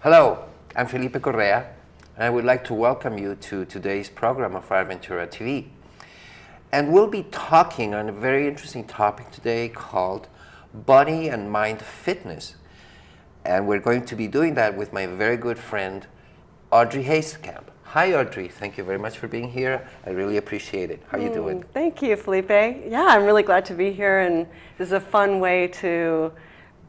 Hello, I'm Felipe Correa, and I would like to welcome you to today's program of Our Ventura TV. And we'll be talking on a very interesting topic today called body and mind fitness. And we're going to be doing that with my very good friend, Audrey Hazekamp. Hi, Audrey. Thank you very much for being here. I really appreciate it. How are you doing? Thank you, Felipe. Yeah, I'm really glad to be here, and this is a fun way to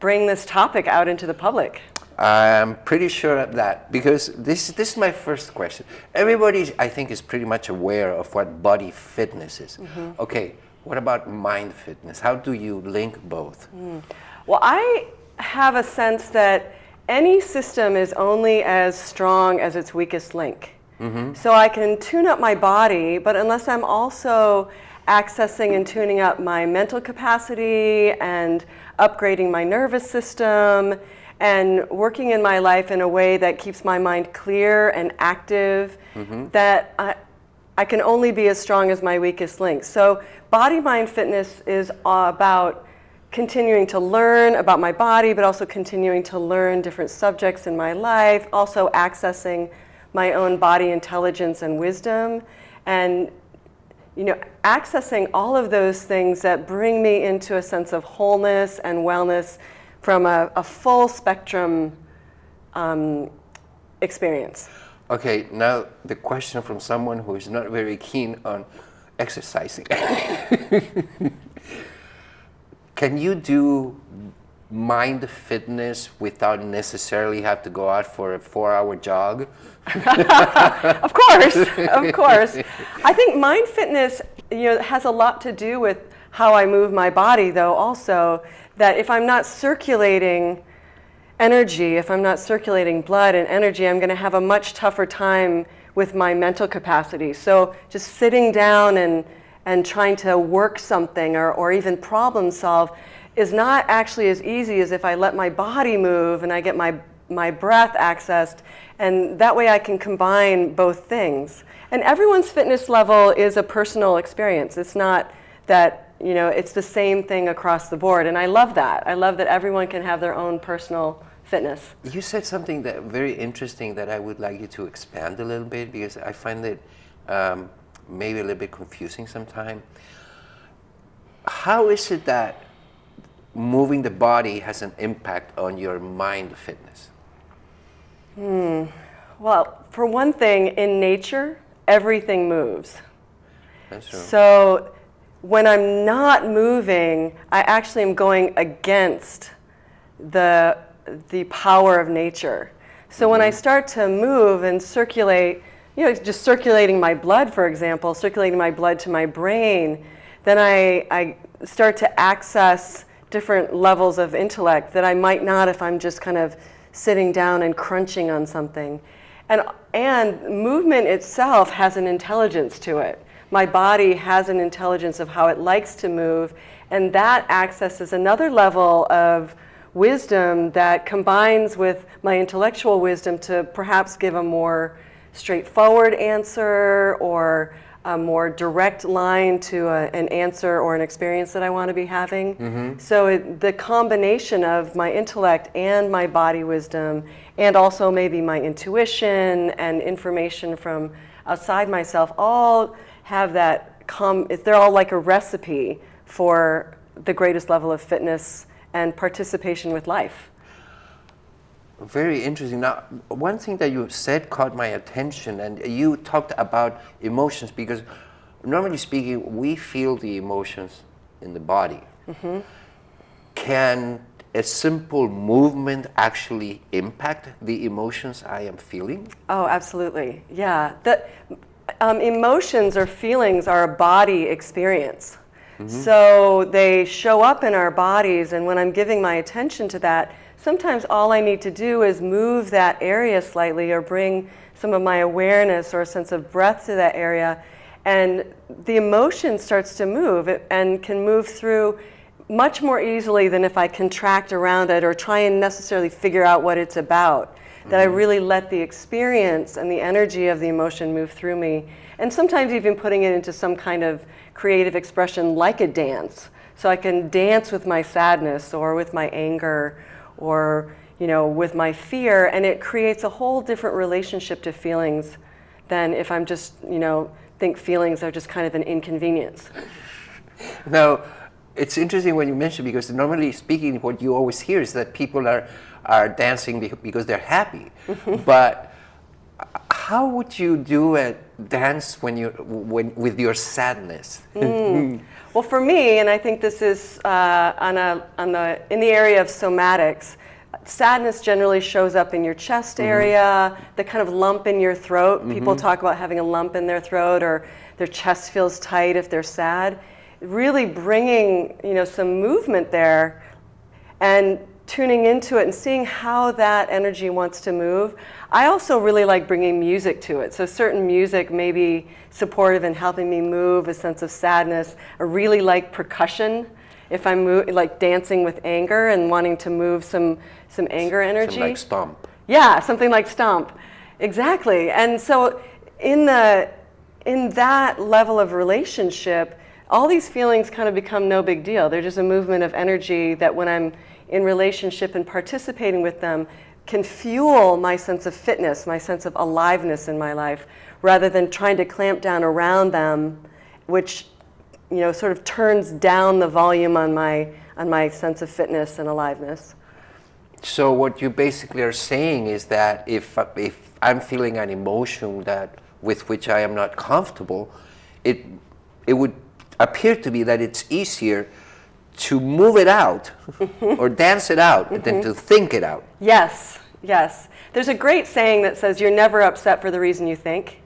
bring this topic out into the public. I'm pretty sure of that, because this is my first question. Everybody, I think, is pretty much aware of what body fitness is. Mm-hmm. Okay, what about mind fitness? How do you link both? Well, I have a sense that any system is only as strong as its weakest link. Mm-hmm. So I can tune up my body, but unless I'm also accessing and tuning up my mental capacity and upgrading my nervous system and working in my life in a way that keeps my mind clear and active, that I can only be as strong as my weakest link. So body-mind fitness is about continuing to learn about my body, but also continuing to learn different subjects in my life, also accessing my own body intelligence and wisdom, and accessing all of those things that bring me into a sense of wholeness and wellness from a full spectrum experience. Okay, now the question from someone who is not very keen on exercising. Can you do mind fitness without necessarily have to go out for a 4-hour jog? Of course. I think mind fitness, has a lot to do with how I move my body, though, also, that if I'm not circulating energy, if I'm not circulating blood and energy, I'm going to have a much tougher time with my mental capacity. So just sitting down and trying to work something or even problem solve is not actually as easy as if I let my body move and I get my breath accessed, and that way I can combine both things. And everyone's fitness level is a personal experience. It's not that it's the same thing across the board, and I love that. I love that everyone can have their own personal fitness. You said something that very interesting that I would like you to expand a little bit, because I find it maybe a little bit confusing sometimes. How is it that moving the body has an impact on your mind fitness? Well, for one thing, in nature, everything moves. That's true. So when I'm not moving, I actually am going against the power of nature. So when I start to move and circulate, just circulating my blood, for example, circulating my blood to my brain, then I start to access different levels of intellect that I might not if I'm just kind of sitting down and crunching on something. And movement itself has an intelligence to it. My body has an intelligence of how it likes to move, and that accesses another level of wisdom that combines with my intellectual wisdom to perhaps give a more straightforward answer or a more direct line to an answer or an experience that I want to be having. So the combination of my intellect and my body wisdom, and also maybe my intuition and information from outside myself, all have that, they're all like a recipe for the greatest level of fitness and participation with life. Very interesting. Now, one thing that you said caught my attention, and you talked about emotions, because normally speaking, we feel the emotions in the body. Can a simple movement actually impact the emotions I am feeling? Oh, absolutely. Yeah. Emotions or feelings are a body experience. So they show up in our bodies, and when I'm giving my attention to that, sometimes all I need to do is move that area slightly or bring some of my awareness or a sense of breath to that area, and the emotion starts to move and can move through much more easily than if I contract around it or try and necessarily figure out what it's about. That I really let the experience and the energy of the emotion move through me, and sometimes even putting it into some kind of creative expression like a dance. So I can dance with my sadness or with my anger or with my fear, and it creates a whole different relationship to feelings than if I'm just, think feelings are just kind of an inconvenience. Now, it's interesting when you mention, because normally speaking, what you always hear is that people are dancing because they're happy. But how would you do a dance with your sadness? Well, for me, and I think this is in the area of somatics, sadness generally shows up in your chest area, the kind of lump in your throat. People talk about having a lump in their throat, or their chest feels tight if they're sad. Really bringing, some movement there and tuning into it and seeing how that energy wants to move. I also really like bringing music to it. So certain music may be supportive in helping me move a sense of sadness. I really like percussion. If I'm like dancing with anger and wanting to move some anger energy. Something like stomp. Yeah, something like stomp. Exactly. And so in that level of relationship, all these feelings kind of become no big deal. They're just a movement of energy that when I'm in relationship and participating with them can fuel my sense of fitness, my sense of aliveness in my life, rather than trying to clamp down around them, which sort of turns down the volume on my sense of fitness and aliveness. So what you basically are saying is that if I'm feeling an emotion with which I am not comfortable, it would appear to be that it's easier to move it out or dance it out than to think it out. Yes. There's a great saying that says you're never upset for the reason you think.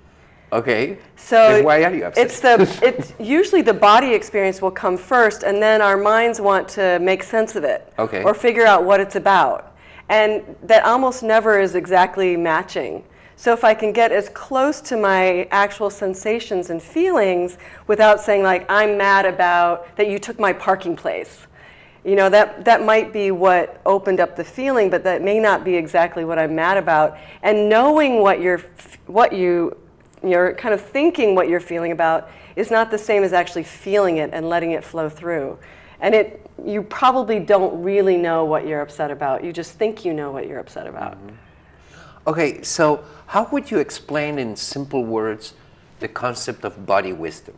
Okay. So then why are you upset? It's usually the body experience will come first, and then our minds want to make sense of it, okay, or figure out what it's about, and that almost never is exactly matching. So if I can get as close to my actual sensations and feelings without saying, like, I'm mad about that you took my parking place, that might be what opened up the feeling, but that may not be exactly what I'm mad about. And knowing what you're kind of thinking what you're feeling about is not the same as actually feeling it and letting it flow through. And you probably don't really know what you're upset about. You just think you know what you're upset about. Okay, so how would you explain in simple words the concept of body wisdom?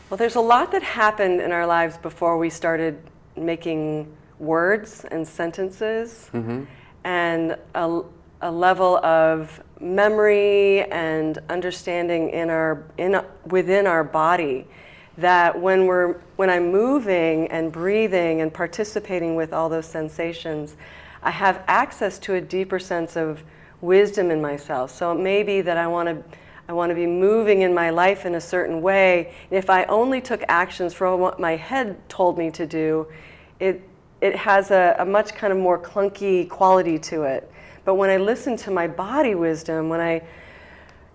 Well, there's a lot that happened in our lives before we started making words and sentences, and a level of memory and understanding within our body that when I'm moving and breathing and participating with all those sensations, I have access to a deeper sense of wisdom in myself. So it may be that I want to be moving in my life in a certain way. If I only took actions from what my head told me to do, it has a much kind of more clunky quality to it. But when I listen to my body wisdom, when I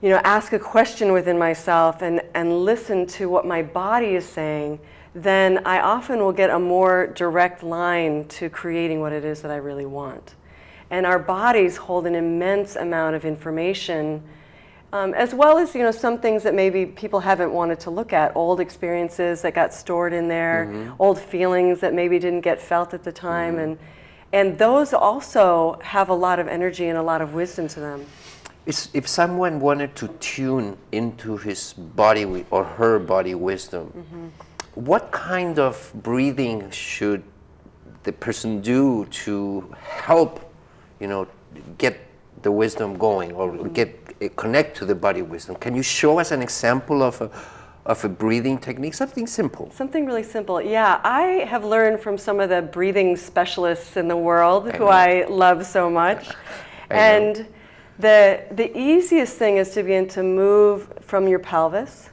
ask a question within myself and listen to what my body is saying, then I often will get a more direct line to creating what it is that I really want. And our bodies hold an immense amount of information, as well as some things that maybe people haven't wanted to look at, old experiences that got stored in there, old feelings that maybe didn't get felt at the time, and those also have a lot of energy and a lot of wisdom to them. If someone wanted to tune into his body or her body wisdom, what kind of breathing should the person do to help, get the wisdom going or connect to the body wisdom? Can you show us an example of a breathing technique? Something simple. Something really simple. Yeah, I have learned from some of the breathing specialists in the world who I love so much. And the easiest thing is to begin to move from your pelvis.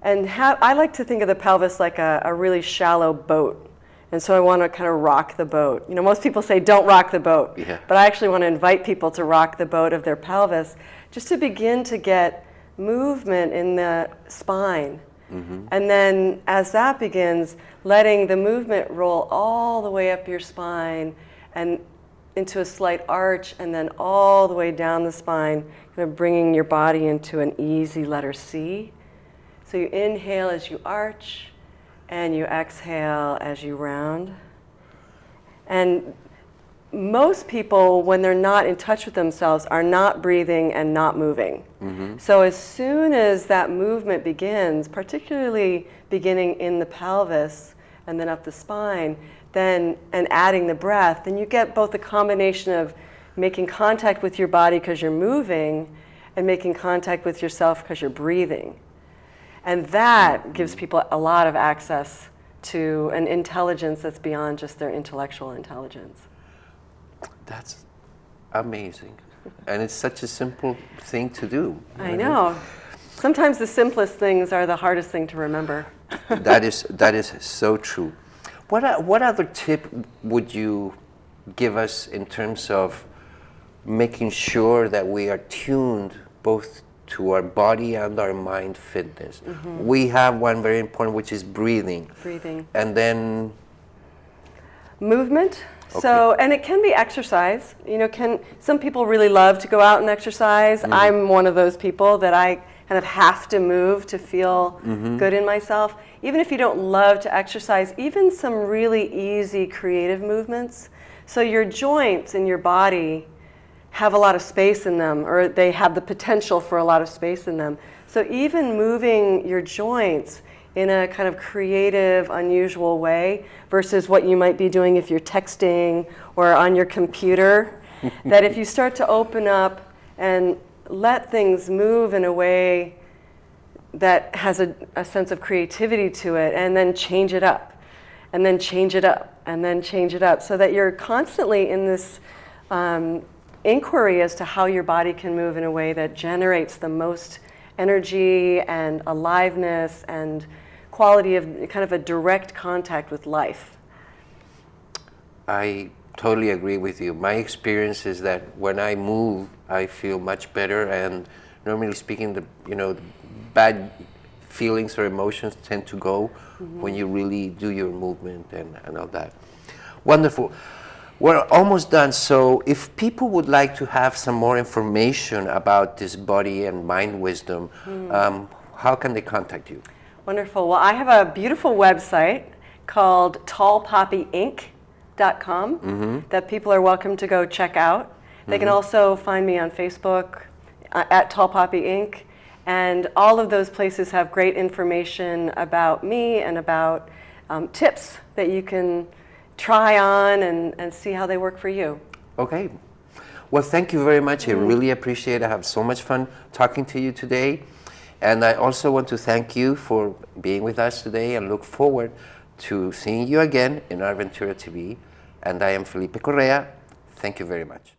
And I like to think of the pelvis like a really shallow boat. And so I want to kind of rock the boat. Most people say don't rock the boat. But I actually want to invite people to rock the boat of their pelvis just to begin to get movement in the spine. And then as that begins, letting the movement roll all the way up your spine and into a slight arch, and then all the way down the spine, kind of bringing your body into an easy letter C. So you inhale as you arch, and you exhale as you round. And most people, when they're not in touch with themselves, are not breathing and not moving. So as soon as that movement begins, particularly beginning in the pelvis and then up the spine, and adding the breath, then you get both a combination of making contact with your body because you're moving and making contact with yourself because you're breathing. And that gives people a lot of access to an intelligence that's beyond just their intellectual intelligence. That's amazing. And it's such a simple thing to do. I know. Sometimes the simplest things are the hardest thing to remember. That is so true. What other tip would you give us in terms of making sure that we are tuned both to our body and our mind fitness? We have one very important, which is breathing. Breathing. And then movement. Okay. So, and it can be exercise. You know, some people really love to go out and exercise. I'm one of those people that I kind of have to move to feel good in myself. Even if you don't love to exercise, even some really easy creative movements. So your joints in your body have a lot of space in them, or they have the potential for a lot of space in them. So even moving your joints in a kind of creative, unusual way versus what you might be doing if you're texting or on your computer, that if you start to open up and let things move in a way that has a sense of creativity to it, and then change it up, and then change it up, and then change it up, so that you're constantly in this inquiry as to how your body can move in a way that generates the most energy and aliveness and quality of kind of a direct contact with life. I totally agree with you. My experience is that when I move, I feel much better, and normally speaking, the bad feelings or emotions tend to go when you really do your movement and all that. Wonderful. We're almost done, so if people would like to have some more information about this body and mind wisdom, how can they contact you? Wonderful. Well, I have a beautiful website called tallpoppyinc.com that people are welcome to go check out. They can also find me on Facebook at Tall Poppy Inc. And all of those places have great information about me and about tips that you can try on and see how they work for you. Okay. Well, thank you very much. I really appreciate it. I have so much fun talking to you today. And I also want to thank you for being with us today and look forward to seeing you again in Our Ventura TV. And I am Felipe Correa. Thank you very much.